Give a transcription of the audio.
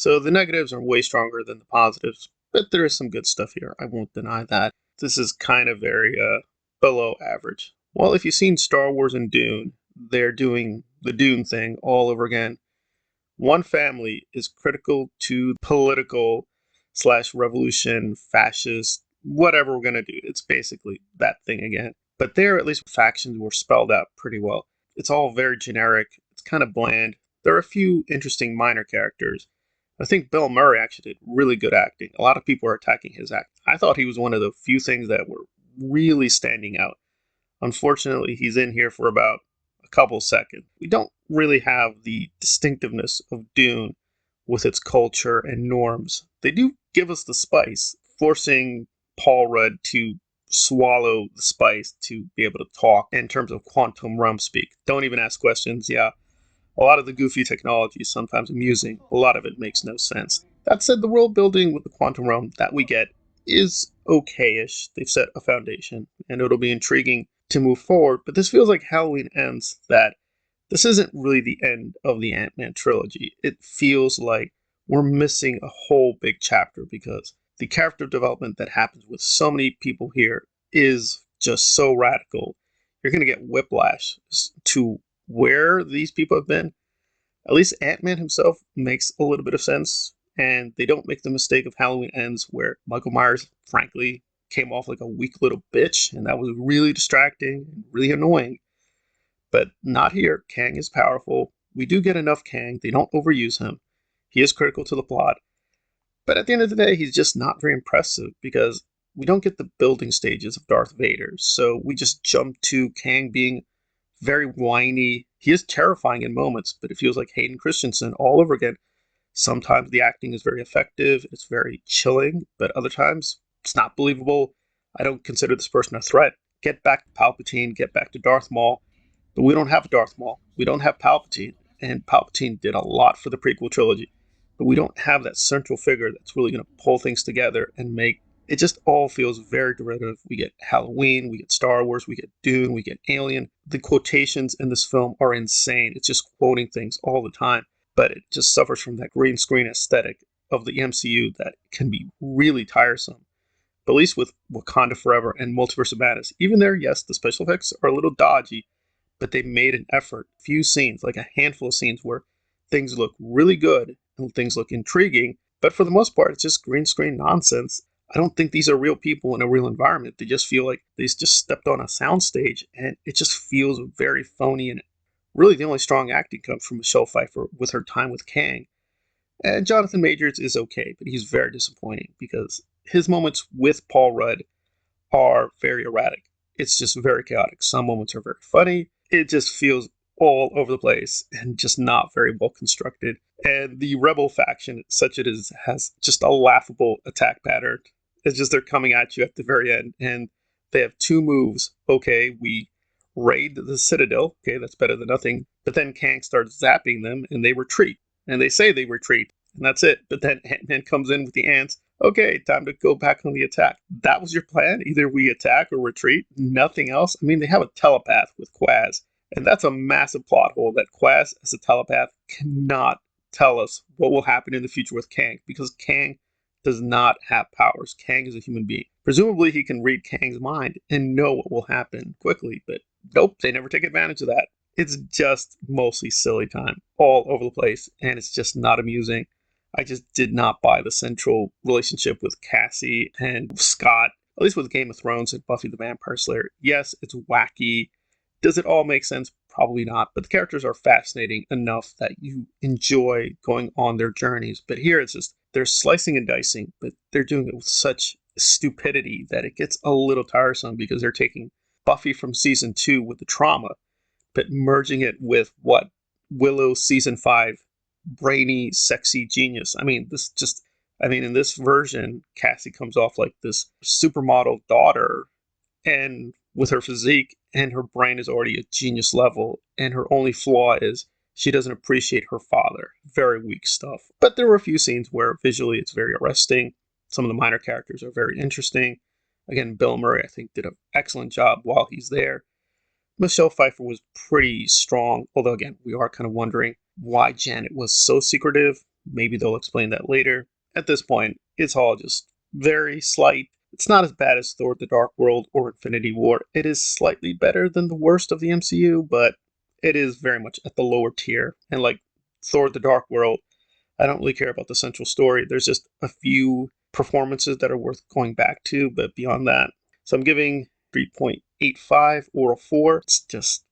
So the negatives are way stronger than the positives, but there is some good stuff here. I won't deny that. This is kind of very below average. Well, if you've seen Star Wars and Dune, they're doing the Dune thing all over again. One family is critical to political slash revolution, fascist, whatever we're going to do. It's basically that thing again. But there, at least factions were spelled out pretty well. It's all very generic. It's kind of bland. There are a few interesting minor characters. I think Bill Murray actually did really good acting. A lot of people are attacking his act. I thought he was one of the few things that were really standing out. Unfortunately, he's in here for about a couple seconds. We don't really have the distinctiveness of Dune with its culture and norms. They do give us the spice, forcing Paul Rudd to swallow the spice to be able to talk in terms of quantum realm speak. Don't even ask questions. Yeah, a lot of the goofy technology is sometimes amusing. A lot of it makes no sense. That said, the world building with the quantum realm that we get is okay-ish. They've set a foundation, and it'll be intriguing to move forward. But this feels like Halloween Ends, that this isn't really the end of the Ant-Man trilogy. It feels like we're missing a whole big chapter because the character development that happens with so many people here is just so radical. You're going to get whiplash to where these people have been. At least Ant-Man himself makes a little bit of sense, and they don't make the mistake of Halloween Ends where Michael Myers, frankly, came off like a weak little bitch, and that was really distracting and really annoying. But not here. Kang is powerful. We do get enough Kang. They don't overuse him. He is critical to the plot. But at the end of the day, he's just not very impressive because we don't get the building stages of Darth Vader. So we just jump to Kang being very whiny. He is terrifying in moments, but it feels like Hayden Christensen all over again. Sometimes the acting is very effective. It's very chilling, but other times it's not believable. I don't consider this person a threat. Get back to Palpatine, get back to Darth Maul. But we don't have Darth Maul. We don't have Palpatine. And Palpatine did a lot for the prequel trilogy. But we don't have that central figure that's really going to pull things together and make it just all feels very derivative. We get Halloween, we get Star Wars, we get Dune, we get Alien. The quotations in this film are insane. It's just quoting things all the time. But it just suffers from that green screen aesthetic of the MCU that can be really tiresome. But at least with Wakanda Forever and Multiverse of Madness, even there, yes, the special effects are a little dodgy, but they made an effort. Few scenes, like a handful of scenes where things look really good and things look intriguing, but for the most part, it's just green screen nonsense. I don't think these are real people in a real environment. They just feel like they just stepped on a soundstage, and it just feels very phony. And really, the only strong acting comes from Michelle Pfeiffer with her time with Kang. And Jonathan Majors is okay, but he's very disappointing because his moments with Paul Rudd are very erratic. It's just very chaotic. Some moments are very funny. It just feels all over the place and just not very well constructed. And the rebel faction, such it is, has just a laughable attack pattern. It's just they're coming at you at the very end, and they have two moves. Okay, we raid the Citadel. Okay, that's better than nothing. But then Kang starts zapping them, and they retreat. And they say they retreat, and that's it. But then Ant-Man comes in with the ants. Okay, time to go back on the attack. That was your plan? Either we attack or retreat? Nothing else? I mean, they have a telepath with Quaz. And that's a massive plot hole that Quaz, as a telepath, cannot tell us what will happen in the future with Kang, because Kang does not have powers. Kang is a human being. Presumably, he can read Kang's mind and know what will happen quickly, but nope, they never take advantage of that. It's just mostly silly time all over the place, and it's just not amusing. I just did not buy the central relationship with Cassie and Scott, at least with Game of Thrones and Buffy the Vampire Slayer. Yes, it's wacky. Does it all make sense? Probably not, but the characters are fascinating enough that you enjoy going on their journeys. But here it's just, they're slicing and dicing, but they're doing it with such stupidity that it gets a little tiresome because they're taking Buffy from season 2 with the trauma, but merging it with what? Willow season 5, brainy, sexy genius. In this version, Cassie comes off like this supermodel daughter, and with her physique, and her brain is already at genius level, and her only flaw is she doesn't appreciate her father. Very weak stuff. But there were a few scenes where visually it's very arresting. Some of the minor characters are very interesting. Again, Bill Murray, I think, did an excellent job while he's there. Michelle Pfeiffer was pretty strong, although again, we are kind of wondering why Janet was so secretive. Maybe they'll explain that later. At this point, it's all just very slight. It's not as bad as Thor the Dark World or Infinity War. It is slightly better than the worst of the MCU, but it is very much at the lower tier. And like Thor the Dark World, I don't really care about the central story. There's just a few performances that are worth going back to, but beyond that. So I'm giving 3.85 or a 4. It's just